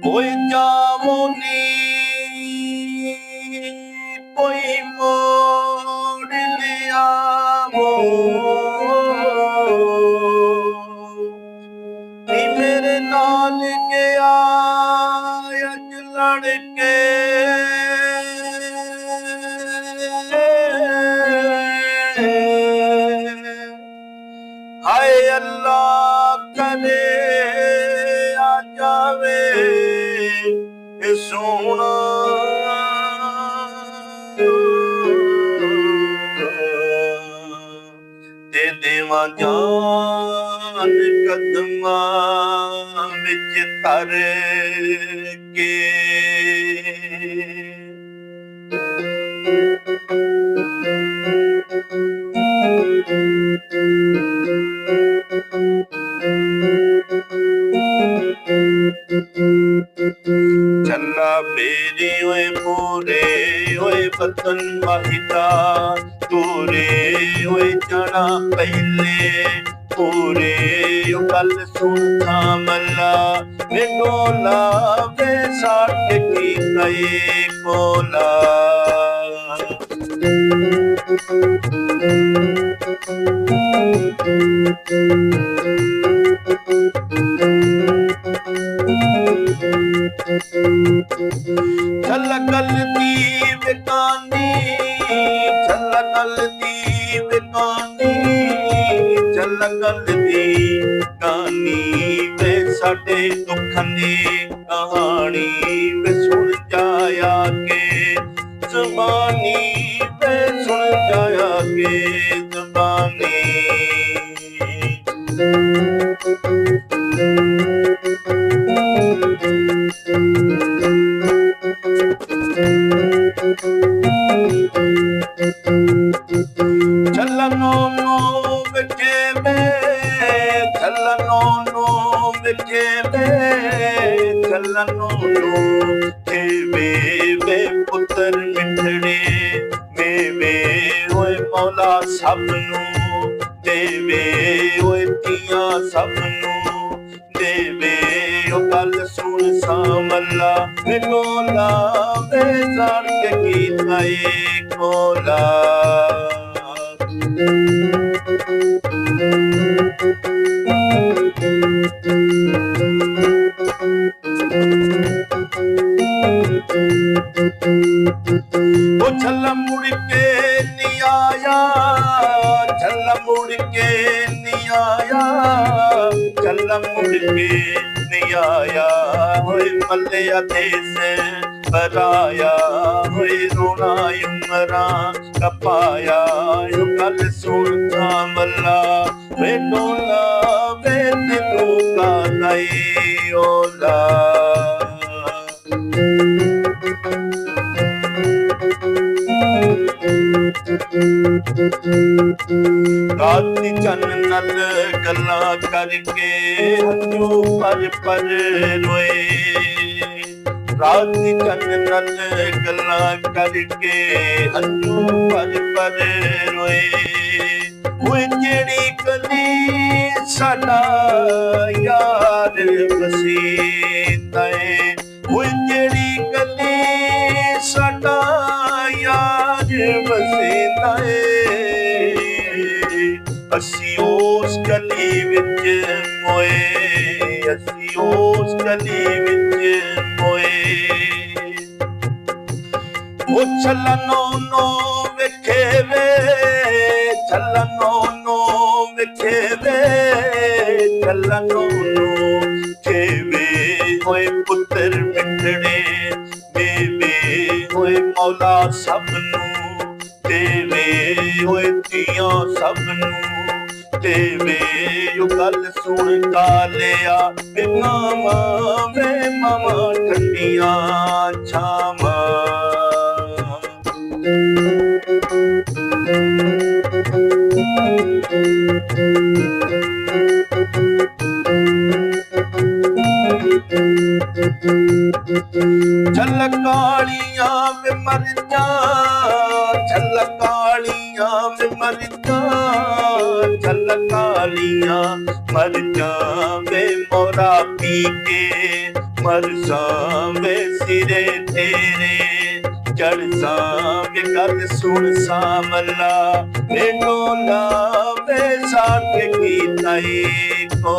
कोई जावो नी कोई मोड़ लियावो नी मेरे नाल गया अज लड़के हाय अल्लाह करे आ जावे सोना दे देवा जान कदमां विच तर के चला मेरी ओए पूरे ओए बतन वाहिदा तूरे ओए जाना पहले पूरे ओ गल सुन था मल्ला वे गोला वे साठ की गए कोला झलकल दी विकानी झलकल दी विकानी झलकल दी कानी वे साडे दुखां दी कहानी वे सुन जाया के ज़बानी वे सुन जाया के ज़बानी झलनो नो विखे में झलनो नो विखे में झलनो नो वे वे पुत्र मिठड़े मेवे होए मौला सबनू देवे होए तियां सबनू देवे ओ गल सुन सामला वे कोला वे जान के कीता ए कोला ओ झल्ला मुड़ के नहीं आया झल्ला मुड़ के नहीं आया झल्ला मुड़ के नहीं आया होए मल्लिया देश बराया होए रोना उमरा कपाया यो गल सुन था मल्ला वे डोला वे तेनू का नहीं ओला राती चन नल गल्ला करके हंजू पर रोए राती चन नल गल्ला करके हंजू पर रोए वो जेड़ी कली साडा यार वसीता है वो जेड़ी कली साडा यार वसीता है असी उस गली विच मोए असी उस गली विच मोए वो छलनो नो विखे वे छलनो नो विखे वे छलनो नो खेवे होए पुत्र मिठड़े मेवे होए मौला सबनू देवे होए तियां सबनू देवे यो गल सुन कालिया वे मामा ठंडियां छामा झलकालियां में मर जा झलकालियां में मर जा ਛਲਕਾਲੀਆਂ ਮਰ ਜਾਵੇ ਮੋਰਾ ਪੀ ਕੇ ਮਰ ਜਾਵੇ ਸਿਰੇ ਤੇਰੇ ਚੜ ਜਾਵੇ ਗੱਲ ਸੁਣ ਸਾਮਲਾ ਮੈਨੂੰ ਲਾਵੇ ਸਾਥ ਕੀਤਾ ਏ ਕੋ